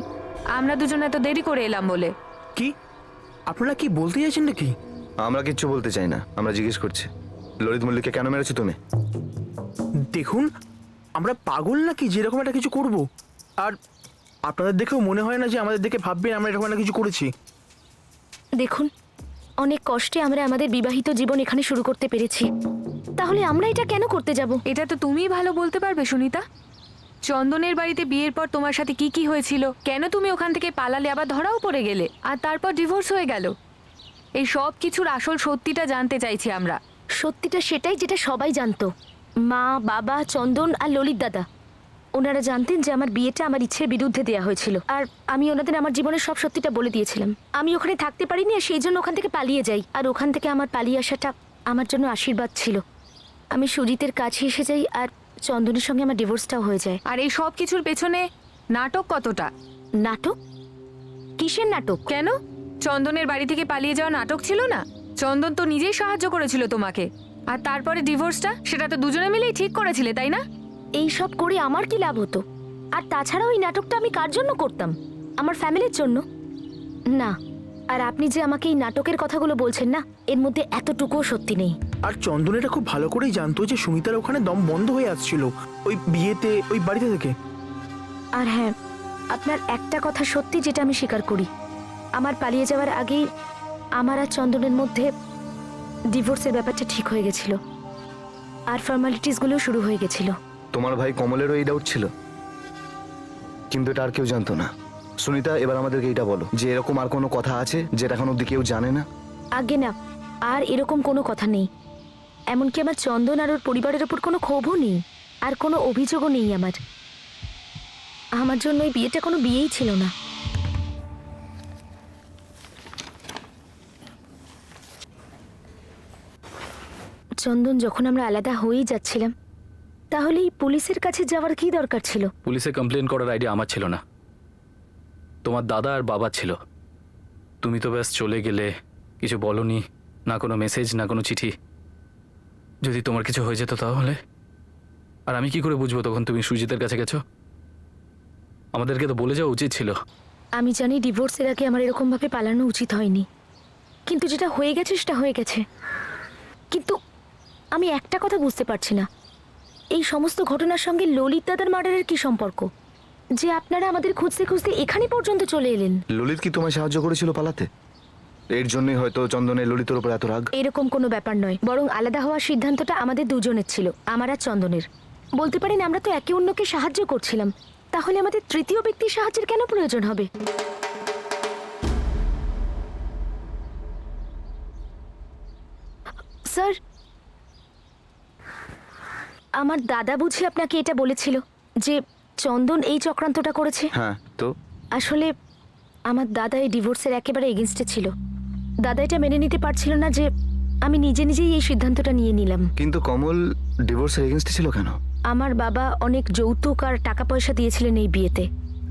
আমরা দুজন এত দেরি করে এলাম বলে? কি আপনারা কি বলতে চাইছেন নাকি? আমরা কিচ্ছু বলতে চাই না, আমরা জিজ্ঞেস করছি ললিত মল্লিককে কেন মেরেছো তুমি? দেখুন, আমরা পাগল নাকি যেরকম একটা কিছু করব? আর আপনাদের দেখেও মনে হয় না যে আমাদের দেখে ভাববেন আমরা এরকম একটা কিছু করেছি? দেখুন, অনেক কষ্টে আমরা আমাদের বিবাহিত জীবন এখানে শুরু করতে পেরেছি, তাহলে আমরা এটা কেন করতে যাব? এটা তো তুমিই ভালো বলতে পারবে সুনিতা। চন্দনের বাড়িতে বিয়ের পর তোমার সাথে কি কি হয়েছিল, কেন তুমি ওখান থেকে পালালে, আবার ধরাও পড়ে গেলে, আর তারপর ডিভোর্স হয়ে গেল। এই সব কিছুর আসল সত্যিটা জানতে চাইছি আমরা। সত্যিটা সেটাই যেটা সবাই জানতো। মা, বাবা, চন্দন আর ললিত দাদা, ওনারা জানতেন যে আমার বিয়েটা আমার ইচ্ছের বিরুদ্ধে দেওয়া হয়েছিল, আর আমি ওনাদের আমার জীবনের সব সত্যিটা বলে দিয়েছিলাম। আমি ওখানে থাকতে পারিনি, আর সেই জন্য ওখান থেকে পালিয়ে যাই, আর ওখান থেকে আমার পালিয়ে আসাটা আমার জন্য আশীর্বাদ ছিল। আমি সুজিতের কাছে এসে যাই, আর চন্দনের সঙ্গে আমার ডিভোর্সটাও হয়ে যায়। আর এই সব কিছুর পেছনে নাটক কতটা? নাটক? কিসের নাটক? কেন, চন্দনের বাড়ি থেকে পালিয়ে যাওয়া নাটক ছিল না? চন্দন তো নিজেই সাহায্য করেছিল তোমাকে, আর তারপরে ডিভোর্সটা সেটা তো দুজনে মিলেই ঠিক করেছিলে, তাই না? এই সব করে আমার কি লাভ হতো? আর তাছাড়া ওই নাটকটা আমি কার জন্য করতাম? আমার ফ্যামিলির জন্য না। আর আপনি যে আমাকে এই নাটকের কথাগুলো বলছেন না, এর মধ্যে এতটুকুও সত্যি নেই। আর চন্দন এটা খুব ভালো করেই জানতো যে সুমিতার ওখানে দম বন্ধ হয়ে আসছিল ওই বিয়েতে, ওই বাড়িতে থেকে। আর হ্যাঁ, আপনার একটা কথা সত্যি যেটা আমি স্বীকার করি, আমার পালিয়ে যাওয়ার আগেই আমার আর চন্দনের মধ্যে ডিভোর্সের ব্যাপারটা ঠিক হয়ে গেছিল, আর ফর্মালিটিসগুলোও শুরু হয়ে গেছিল। তোমার ভাই কমলেরও এই ডাউট ছিল, কিন্তু এটা আর কেউ জানতো না। সুনিতা, এবার আমাদেরকে এটা বলো যে এরকম আর কোনো কথা আছে যেটা এখন অব্দি কেউ জানে না? আগে না, আর এরকম কোনো কথা নেই। এমনকি আমার চন্দন আর ওর পরিবারের ওপর কোনো ক্ষোভও নেই, আর কোনো অভিযোগও নেই আমার। আমার জন্য এই বিয়েটা কোনো বিয়েই ছিল না। চন্দন, যখন আমরা আলাদা হয়েই যাচ্ছিলাম, তাহলে এই পুলিশের কাছে যাওয়ার কি দরকার ছিল? পুলিশে কমপ্লেন করার আইডিয়া আমার ছিল না, তোমার দাদা আর বাবা ছিল। তুমি তো ব্যাস চলে গেলে, কিছু বলনি, না কোনো মেসেজ, না কোনো চিঠি। যদি তোমার কিছু হয়ে যেত তাহলে? আর আমি কি করে বুঝবো তখন তুমি সুজিতের কাছে গেছো? আমাদেরকে তো বলে যাওয়া উচিত ছিল। আমি জানি ডিভোর্সের আগে আমার এরকম ভাবে পালানো উচিত হয়নি, কিন্তু যেটা হয়ে গেছে সেটা হয়ে গেছে। কিন্তু আমি একটা কথা বুঝতে পারছি না, এই সমস্ত ঘটনার সঙ্গে ললিত দাদার মার্ডারের কি সম্পর্ক, যে আপনারা আমাদের খুঁজতে খুঁজতে এখানে পর্যন্ত চলে এলেন? ললিত কি তোমায় সাহায্য করেছিল পালাতে? এর জন্যই হয়তো চন্দনের ললিতের উপর এত রাগ। এরকম কোনো ব্যাপার নয়, বরং আলাদা হওয়ার সিদ্ধান্তটা আমাদের দুজনের ছিল, আমার আর চন্দনের। বলতে পারেন আমরা তো একে অন্যকে সাহায্য করছিলাম, তাহলে আমাদের তৃতীয় ব্যক্তির সাহায্যের কেন প্রয়োজন হবে? স্যার, আমার দাদা বুঝি আপনাকে এটা বলেছিল যে চন্দন এই চক্রান্তটা করেছে? হ্যাঁ, তো আসলে আমার দাদা এই ডিভোর্সের একেবারে এগেনস্টে ছিল। দাদা এটা মেনে নিতে পারছিল না যে আমি নিজে নিজেই এই সিদ্ধান্তটা নিয়ে নিলাম। কিন্তু কমল ডিভোর্সের এগেনস্টে ছিল কেন? আমার বাবা অনেক যৌতুক আর টাকা পয়সা দিয়েছিলেন এই বিয়েতে,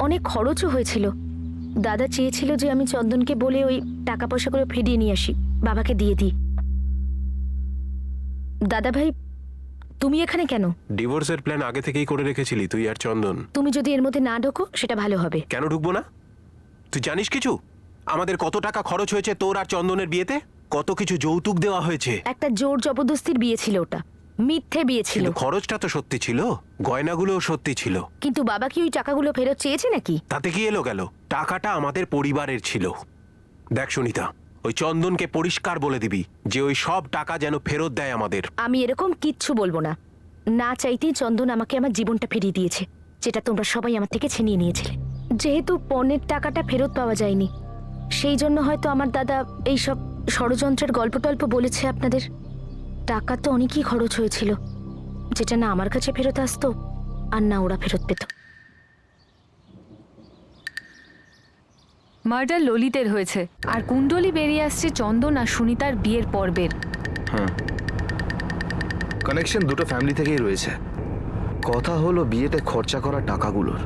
অনেক খরচও হয়েছিল। দাদা চেয়েছিল যে আমি চন্দনকে বলে ওই টাকা পয়সাগুলো ফিরিয়ে নিয়ে আসি, বাবাকে দিয়ে দিই। দাদা ভাই, তুমি এখানে কেন? ডিভোর্সের প্ল্যান আগে থেকেই করে রেখেছিলি তুই আর চন্দন। তুমি যদি এর মধ্যে না ঢোকো সেটা ভালো হবে। কেন ঢুকবো না? তুই জানিস কিছু আমাদের কত টাকা খরচ হয়েছে তোর আর চন্দনের বিয়েতে? কত কিছু যৌতুক দেওয়া হয়েছে। একটা জোর জবরদস্তির বিয়ে ছিল, ওটা মিথ্যে বিয়ে ছিল। কিন্তু খরচটা তো সত্যি ছিল, গয়নাগুলোও সত্যি ছিল। কিন্তু বাবা কি ওই টাকাগুলো ফেরত চেয়েছে নাকি? তাতে কি এলো গেল, টাকাটা আমাদের পরিবারের ছিল। দেখ সুনিতা, ওই চন্দনকে পরিষ্কার বলে দিবি যে ওই সব টাকা যেন ফেরত দেয় আমাদের। আমি এরকম কিচ্ছু বলবো না। না চাইতেই চন্দন আমাকে আমার জীবনটা ফিরিয়ে দিয়েছে, যেটা তোমরা সবাই আমার থেকে ছিনিয়ে নিয়েছিলে। যেহেতু পণের টাকাটা ফেরত পাওয়া যায়নি, সেই জন্য হয়তো আমার দাদা এই সব ষড়যন্ত্রের গল্প টল্প বলেছে আপনাদের। টাকা তো অনেকই খরচ হয়েছিল, যেটা না আমার কাছে ফেরত আসতো আর না ওরা ফেরত পেত। মার্ডার ললিতের হয়েছে, আর কুণ্ডলি বেরিয়ে আসছে চন্দন আর সুনিতার বিয়ের পর্বের। হ্যাঁ, কানেকশন দুটো ফ্যামিলি থেকেই রয়েছে। কথা হলো বিয়েতে খরচা করা টাকাগুলোর।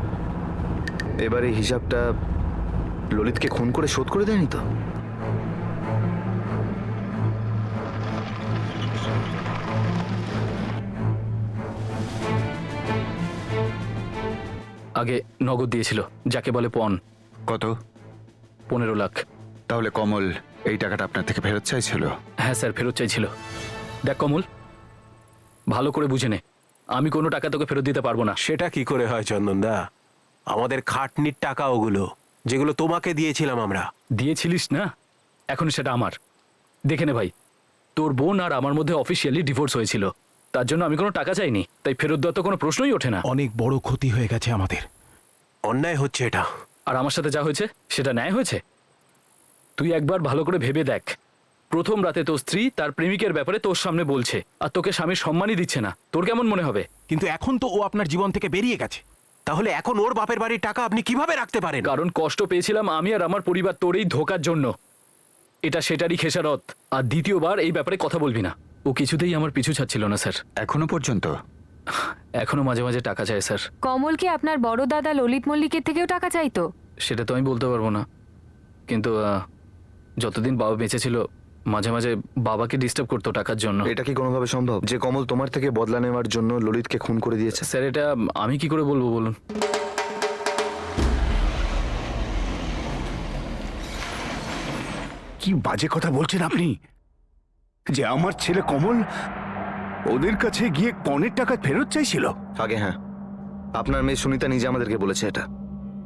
এবার এই হিসাবটা ললিতকে খুন করে শোধ করে দেয়নি তো? আগে নগদ দিয়েছিল, যাকে বলে পণ। কত? 15 লাখ। তাহলে কমল এই টাকাটা আপনার থেকে ফেরত চাইছিল? হ্যাঁ স্যার, ফেরত চাইছিল। দেখ কমল, ভালো করে বুঝে নে, আমি কোনো টাকা তোকে ফেরত দিতে পারবো না। সেটা কি করে হয় চন্দনদা? আমাদের খাটনির টাকা ওগুলো, যেগুলো তোমাকে দিয়েছিলাম আমরা। দিয়েছিলিস না, এখন সেটা আমার। দেখে নে ভাই, তোর বোন আর আমার মধ্যে অফিসিয়ালি ডিভোর্স হয়েছিল, তার জন্য আমি কোনো টাকা চাইনি, তাই ফেরত দেওয়ার তো কোনো প্রশ্নই ওঠে না। অনেক বড় ক্ষতি হয়ে গেছে আমাদের, অন্যায় হচ্ছে এটা। আর আমার সাথে যা হয়েছে সেটা ন্যায় হয়েছে? তুই একবার ভালো করে ভেবে দেখ, প্রথম রাতে তোর স্ত্রী তার প্রেমিকের ব্যাপারে তোর সামনে বলছে, আর তোকে স্বামীর সম্মানই দিচ্ছে না, তোর কেমন মনে হবে? কিন্তু এখন তো ও আপনার জীবন থেকে বেরিয়ে গেছে, তাহলে এখন ওর বাপের বাড়ির টাকা আপনি কিভাবে রাখতে পারেন? কারণ কষ্ট পেয়েছিলাম আমি আর আমার পরিবার তোর এই ধোকার জন্য। এটা সেটারই খেসারত। আর দ্বিতীয়বার এই ব্যাপারে কথা বলবি না। ও কিছুতেই আমার পিছু ছাড়ছিল না স্যার। এখনো পর্যন্ত? এখনো মাঝে মাঝে টাকা চায় স্যার। কমল কি আপনার বড় দাদা ললিত মল্লিকের থেকেও টাকা চাইতো? সেটা তো আমি বলতে পারবো না, কিন্তু যতদিন বাবা বেঁচে ছিল মাঝে মাঝে বাবাকে ডিস্টার্ব করতো টাকার জন্য। এটা কি কোনোভাবে সম্ভব যে কমল তোমার থেকে বদলা নেওয়ার জন্য ললিতকে খুন করে দিয়েছে? স্যার এটা আমি কি করে বলবো বলুন? কি বাজে কথা বলছেন আপনি, যে আমার ছেলে কমল ওদের কাছে গিয়ে পণের টাকা ফেরত চাইছিল? আগে হ্যাঁ, আপনার মেয়ে সুনিতা নিজে আমাদেরকে বলেছে এটা,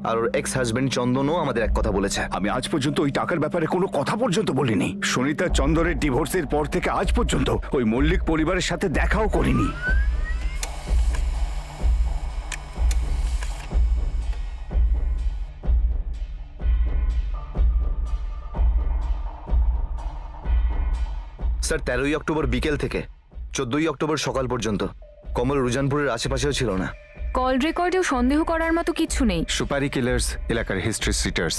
আর ওর এক্স হাজবেন্ড চন্দনও আমাদের এক কথা বলেছে। আমি আজ পর্যন্ত ওই টাকার ব্যাপারে কোনো কথা পর্যন্ত বলিনি। সুনিতা চন্দনের ডিভোর্সের পর থেকে আজ পর্যন্ত ওই মল্লিক পরিবারের সাথে দেখাও করিনি। স্যার 13ই অক্টোবর বিকেল থেকে 14ই অক্টোবর সকাল পর্যন্ত কমল রুজানপুরের আশেপাশেও ছিল না। কল রেকর্ডেও সন্দেহ করার মতো কিছু নেই। সুপারি কিলার্স এলাকার হিস্ট্রি সিটার্স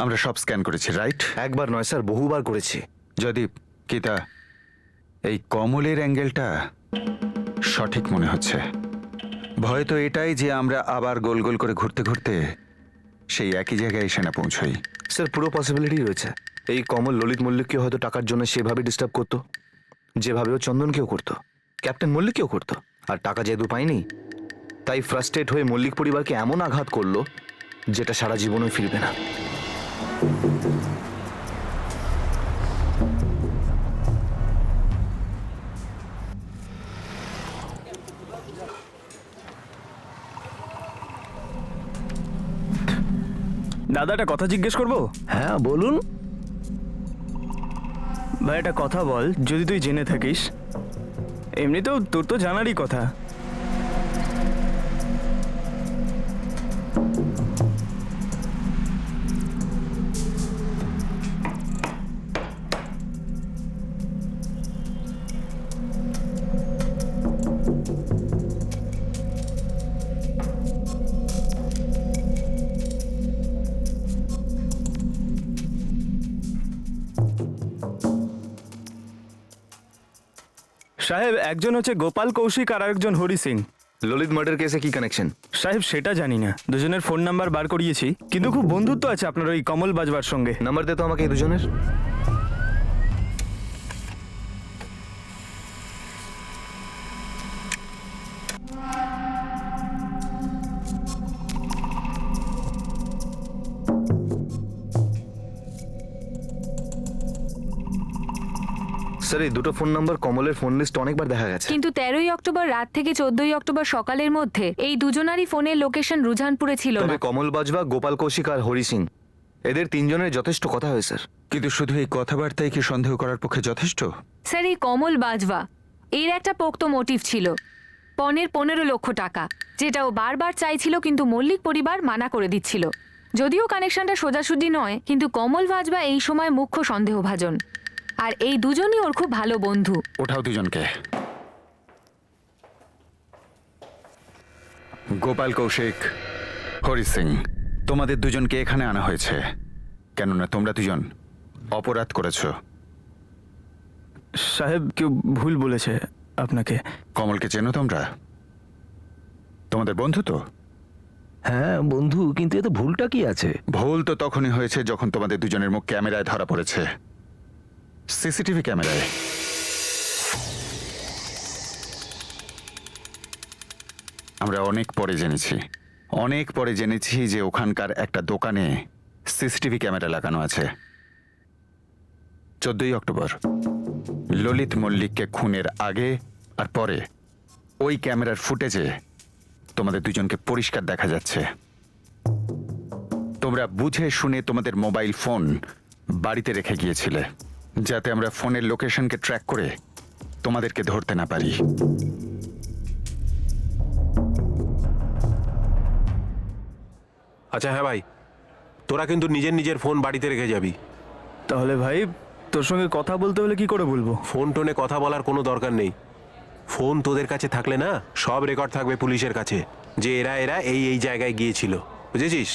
আমরা সব স্ক্যান করেছি, রাইট? একবার নয় স্যার, বহুবার করেছি। যদীপ, কিতা, এই কমলের অ্যাঙ্গেলটা সঠিক মনে হচ্ছে। ভয় তো এটাই যে আমরা আবার গোল গোল করে ঘুরতে ঘুরতে সেই একই জায়গায় এসে না পৌঁছই। স্যার পুরো পসিবিলিটি রয়েছে এই কমল ললিত মল্লিককে হয়তো টাকার জন্য সেভাবে ডিস্টার্ব করতো, যেভাবে ও চন্দনকেও করতো, ক্যাপ্টেন মল্লিককেও করতো। আর টাকা যেহেতু পায়নি, তাই ফ্রাস্ট্রেট হয়ে মল্লিক পরিবারকে এমন আঘাত করলো যেটা সারা জীবনও ফিরবে না। দাদা একটা কথা জিজ্ঞেস করবো? হ্যাঁ বলুন। ভাই একটা কথা বল, যদি তুই জেনে থাকিস। এমনিতেও তোর তো জানারই কথা। সাহেব, একজন হচ্ছে গোপাল কৌশিক আর একজন হরি সিং। ললিত মার্ডার কেসে কি কানেকশন? সাহেব সেটা জানি না, দুজনের ফোন নাম্বার বার করিয়েছি, কিন্তু খুব বন্ধুত্ব আছে আপনার ওই কমল বাজবার সঙ্গে। নাম্বার দে তো আমাকে এই দুজনের। স্যার এই দুটো ফোন নাম্বার কমলের ফোন লিস্ট অনেকবার দেখা গেছে। কিন্তু 13ই অক্টোবর রাত থেকে 14ই অক্টোবর সকালের মধ্যে এই দুজনারই ফোনের লোকেশন রুঝানপুরে ছিল না। তবে কমল বাজবা, গোপাল কৌশিক আর হরি সিং এদের তিনজনের যথেষ্ট কথা হয় স্যার। কিন্তু শুধু এই কথাবার্তায় কি সন্দেহ করার পক্ষে যথেষ্ট? স্যার এই কমল বাজবা এর একটা পোক্ত মোটিভ ছিল, পনের 15 লক্ষ টাকা, যেটা ও বারবার চাইছিল কিন্তু মল্লিক পরিবার মানা করে দিচ্ছিল। যদিও কানেকশনটা সোজাসুজি নয়, কিন্তু কমল বাজবা এই সময় মুখ্য সন্দেহভাজন। আর এই দুজনই ওর খুব ভালো বন্ধু। ওঠাও দুজনকে। গোপাল কৌশিক, হরি সিং, তোমাদের দুজনকে এখানে আনা হয়েছে কেননা তোমরা দুজন অপরাধ করেছো। সাহেব কেউ ভুল বলেছে আপনাকে। কমলকে চেনো তোমরা? তোমাদের বন্ধু তো? হ্যাঁ বন্ধু, কিন্তু এতে ভুলটা কি আছে? ভুল তো তখনই হয়েছে যখন তোমাদের দুজনের মুখ ক্যামেরায় ধরা পড়েছে, সিসিটিভি ক্যামেরায়। আমরা অনেক পরে জেনেছি যে ওখানকার একটা দোকানে সিসিটিভি ক্যামেরা লাগানো আছে। 14ই অক্টোবর ললিত মল্লিককে খুনের আগে আর পরে ওই ক্যামেরার ফুটেজে তোমাদের দুজনকে পরিষ্কার দেখা যাচ্ছে। তোমরা বুঝে শুনে তোমাদের মোবাইল ফোন বাড়িতে রেখে গিয়েছিলে, যাতে আমরা ফোনের লোকেশনকে ট্র্যাক করে তোমাদেরকে ধরতে না পারি। আচ্ছা হ্যাঁ ভাই, তোরা কিন্তু নিজের নিজের ফোন বাড়িতে রেখে যাবি। তাহলে ভাই তোর সঙ্গে কথা বলতে হলে কি করে বলবো? ফোন টোনে কথা বলার কোনো দরকার নেই। ফোন তোদের কাছে থাকলে না সব রেকর্ড থাকবে পুলিশের কাছে, যে এরা এরা এই এই জায়গায় গিয়েছিল, বুঝেছিস?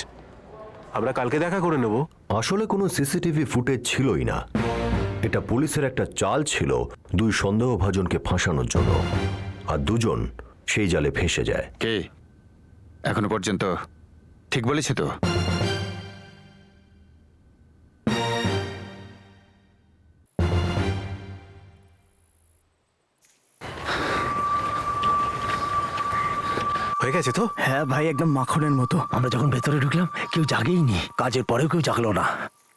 আমরা কালকে দেখা করে নেব। আসলে কোনো সিসিটিভি ফুটেজ ছিলই না। এটা পুলিশের একটা চাল ছিল দুই সন্দেহভাজনকে ফাঁসানোর জন্য, আর দুজন সেই জালে ফেঁসে যায়। কে এখনো পর্যন্ত ঠিক বলেছে তো? হয়ে গেছে তো? হ্যাঁ ভাই, একদম মাখনের মতো। আমরা যখন ভেতরে ঢুকলাম কেউ জাগেইনি, কাজের পরেও কেউ জাগলো না।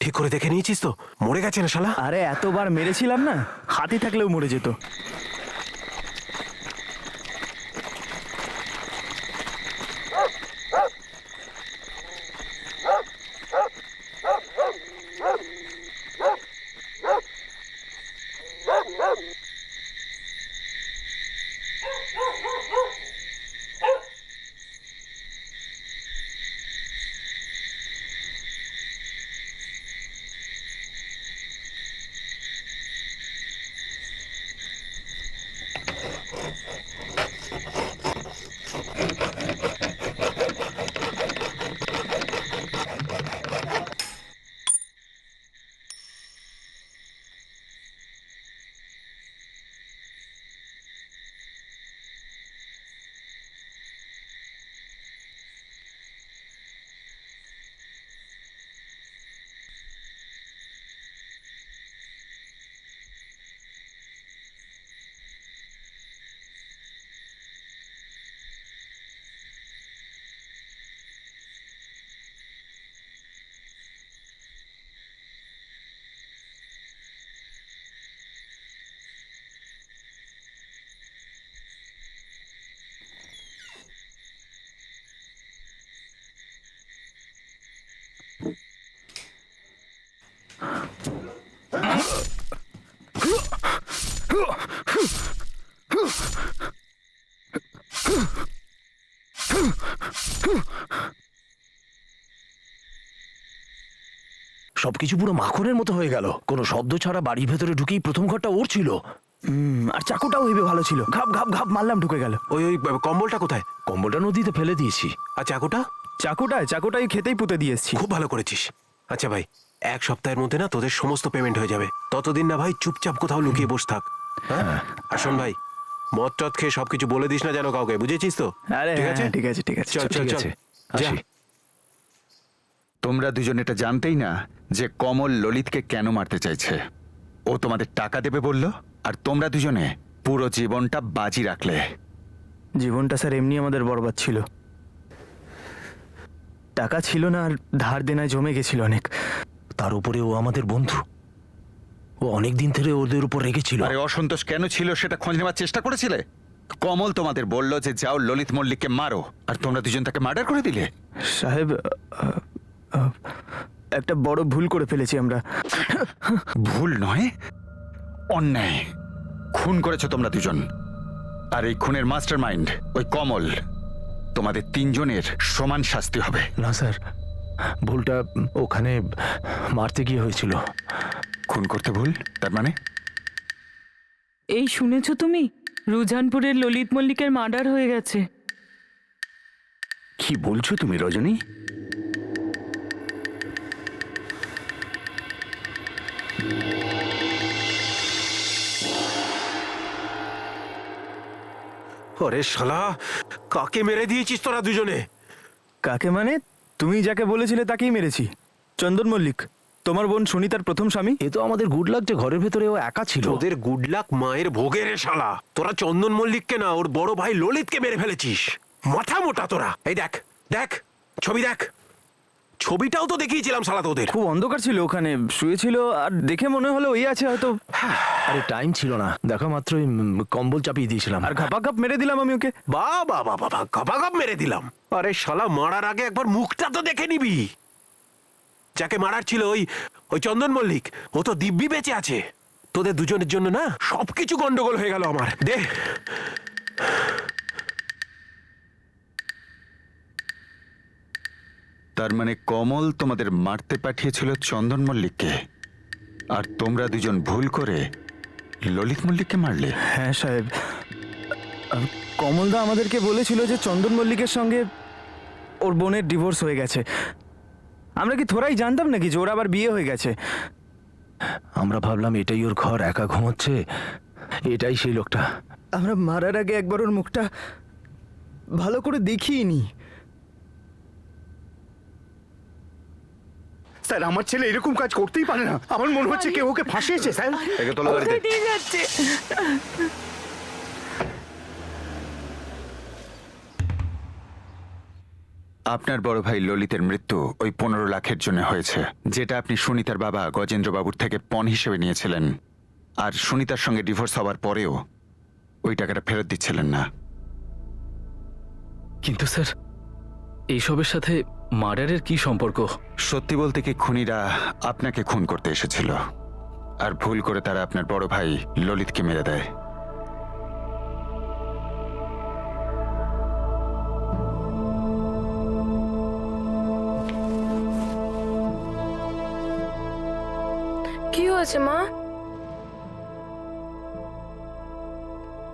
ঠিক করে দেখে নিয়েছিস তো? মরে গেছে না শালা? আরে এতবার মেরেছিলাম না, হাতি থাকলেও মরে যেত। সবকিছু পুরো মাখনের মতো হয়ে গেল। কোনো শব্দ ছাড়া বাড়ির ভেতরে ঢুকেই প্রথম ঘরটা ওর ছিল। আর চাকুটাও হেবে ভালো ছিল, ঘাপ ঘাপ ঘাপ মারলাম ঢুকে গেল। ওই ওই কম্বলটা কোথায়? কম্বলটা নদীতে ফেলে দিয়েছি। আর চাকুটা? চাকুটাই খেতেই পুঁতে দিয়ে এসছি। খুব ভালো করেছিস। আচ্ছা ভাই, 1 সপ্তাহের মধ্যে না তোদের সমস্ত পেমেন্ট হয়ে যাবে। ততদিন না ভাই চুপচাপ কোথাও লুকিয়ে বসে থাক। হ্যাঁ, আর শোন ভাই, মদ টদ খেয়ে সবকিছু বলে দিস না যেন কাউকে, বুঝেছিস তো? আরে ঠিক আছে, ঠিক আছে, ঠিক আছে। চল চল চল, যা। তোমরা দুজন এটা জানতেই না যে কমল ললিতকে কেন মারতে চাইছে। ও তোমাদের টাকা দেবে বলল, আর তোমরা দুজনে পুরো জীবনটা বাজি রাখলে। জীবনটা স্যার এমনি আমাদের বরবাদ ছিল। টাকা ছিল না, আর ধার দেনায় জমে গেছিল অনেক। তার উপরে ও আমাদের বন্ধু, ও অনেক দিন ধরে ওদের উপর রেগেছিল। আরে অসন্তোষ কেন ছিল সেটা খোঁজ নেওয়ার চেষ্টা করেছিলে? কমল তোমাদের বলল যে যাও ললিত মল্লিককে মারো, আর তোমরা দুজন তাকে মার্ডার করে দিলে। সাহেব, একটা বড় ভুল করে ফেলেছি আমরা। ভুল নয়, অন্যায়। খুন করেছো তোমরা দুজন, আর এই খুনের মাস্টার মাইন্ড ওই কমল। তোমাদের তিনজনের সমান শাস্তি হবে। না স্যার, ভুলটা ওখানে মারতে গিয়ে হয়েছিল। খুন করতে ভুল তার মানে? এই শুনেছো তুমি, রুঝানপুরের ললিত মল্লিকের মার্ডার হয়ে গেছে। কি বলছো তুমি রজনী? আরে শালা, কাকে মেরে দিয়েছিস তোরা দুজনে? কাকে মানে? তুমি যাকে বলেছিলে তাকেই মেরেছি। চন্দন মল্লিক, তোমার বোন সুনিতার প্রথম স্বামী। এ তো আমাদের গুড লাক যে ঘরের ভেতরে ও একা ছিল। তোদের গুড লাক মায়ের ভোগে রে শালা। তোরা চন্দন মল্লিককে না, ওর বড় ভাই ললিতকে মেরে ফেলেছিস। মাথা মোটা তোরা। এই দেখ দেখ, ছবি দেখ। ছবিটাও তো দেখিয়েছিলাম শালা তোদের। খুব অন্ধকার ছিল, ওখানে শুয়েছিল, আর দেখে মনে হলো ওই আছে হয়তো। আরে টাইম ছিল না, দেখা মাত্রই কম্বল চাপিয়ে দিয়েছিলাম। আর ঘাপা ঘাপ মেরে দিলাম আমি ওকে। বাবা বাবা, গপাগপ মেরে দিলাম। আরে শালা, মারার আগে একবার মুখটা তো দেখে নিবি। যাকে মারার ছিল ওই চন্দন মল্লিক, ও তো দিব্যি বেঁচে আছে। তোদের দুজনের জন্য না সবকিছু গন্ডগোল হয়ে গেল আমার। দে। তার মানে কমল তোমাদের মারতে পাঠিয়েছিল চন্দন মল্লিককে, আর তোমরা দুজন ভুল করে ললিত মল্লিককে মারলে? হ্যাঁ সাহেব, কমলদা আমাদেরকে বলেছিল যে চন্দন মল্লিকের সঙ্গে ওর বোনের ডিভোর্স হয়ে গেছে। আমরা কি থোড়াই জানতাম নাকি যে ওর আবার বিয়ে হয়ে গেছে? আমরা ভাবলাম এটাই ওর ঘর, একা ঘুমোচ্ছে, এটাই সেই লোকটা। আমরা মারার আগে একবার ওর মুখটা ভালো করে দেখিনি। স্যার, আমার ছেলে এরকম কাজ করতেই পারে না। আমার মনে হচ্ছে কেউ ওকে ফাঁসিয়েছে স্যার। একে তোলো গাড়িতে। ঠিক আছে। আপনার বড় ভাই ললিতের মৃত্যু ওই 15 লাখের জন্য হয়েছে, যেটা আপনি সুনিতার বাবা গজেন্দ্র বাবুর থেকে পণ হিসেবে নিয়েছিলেন, আর সুনিতার সঙ্গে ডিভোর্স হওয়ার পরেও ওই টাকাটা ফেরত দিচ্ছিলেন না। কিন্তু স্যার, এইসবের সাথে মার্ডারের কি সম্পর্ক? সত্যি বলতে কি, খুনিরা আপনাকে খুন করতে এসেছিল, আর ভুল করে তারা আপনার বড় ভাই ললিতকে মেরে দেয়। কি হয়েছে মা?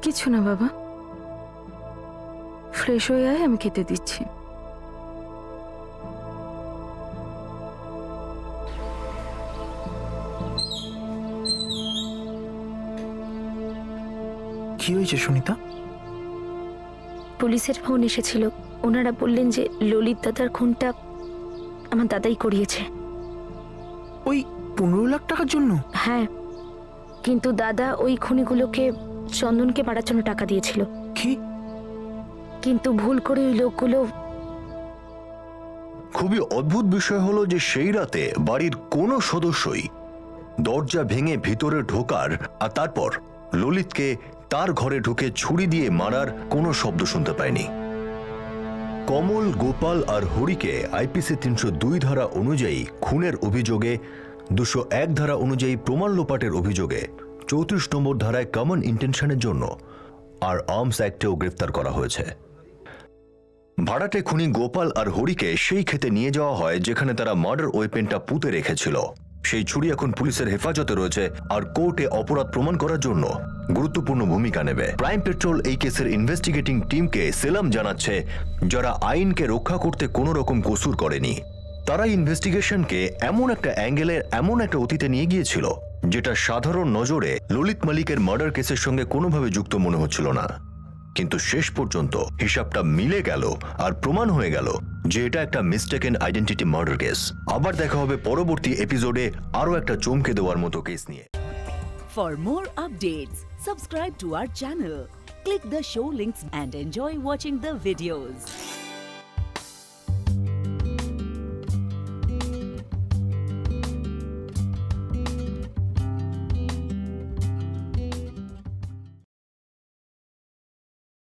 কিছু না বাবা, ফ্রেশ হয়ে আয়, আমি খেতে দিচ্ছি। কি হয়েছে সুনিতা? পুলিশের ফোন এসেছিল, ওনারা বললেন যে ললিত দাদার খুনটা আমার দাদাই করিয়েছে। ওই 15 লাখ টাকার জন্য? হ্যাঁ, কিন্তু দাদা ওই খুনিগুলোকে চন্দনকে মারার জন্য টাকা দিয়েছিল। কি? কিন্তু ভুল করে ওই লোকগুলো। খুবই অদ্ভুত বিষয় হলো যে সেই রাতে বাড়ির কোনো সদস্যই দরজা ভেঙে ভিতরে ঢোকার আর তারপর ললিতকে তার ঘরে ঢুকে ছুরি দিয়ে মারার কোনো শব্দ শুনতে পায়নি। কমল, গোপাল আর হরিকে আইপিসি 302 ধারা অনুযায়ী খুনের অভিযোগে 201 ধারা অনুযায়ী প্রমাণ লোপাটের অভিযোগে 34 নম্বর ধারায় কমন ইন্টেনশনের জন্য আর আর্মস অ্যাক্টেও গ্রেফতার করা হয়েছে। ভাড়াটে খুনি গোপাল আর হরিকে সেই ক্ষেতে নিয়ে যাওয়া হয় যেখানে তারা মার্ডার ওয়েপেনটা পুঁতে রেখেছিল। সেই ছুরি এখন পুলিশের হেফাজতে রয়েছে আর কোর্টে অপরাধ প্রমাণ করার জন্য গুরুত্বপূর্ণ ভূমিকা নেবে। প্রাইম পেট্রোল এই কেসের ইনভেস্টিগেটিং টিমকে সেলাম জানাচ্ছে, যারা আইনকে রক্ষা করতে কোনো রকম কসুর করেনি। তারা ইনভেস্টিগেশনকে এমন একটা অ্যাঙ্গেলের এমন একটা অতীতে নিয়ে গিয়েছিল যেটা সাধারণ নজরে ললিত মালিকের মার্ডার কেসের সঙ্গে কোনোভাবে যুক্ত মনে হচ্ছিল না, কিন্তু শেষ পর্যন্ত হিসাবটা মিলে গেল আর প্রমাণ হয়ে গেল যে এটা একটা মিস্টেকেন আইডেন্টিটি মার্ডার কেস। আবার দেখা হবে পরবর্তী এপিসোডে আরো একটা চমকে দেওয়ার মতো কেস নিয়ে। For more updates, subscribe to our channel, click the show links and enjoy watching the videos.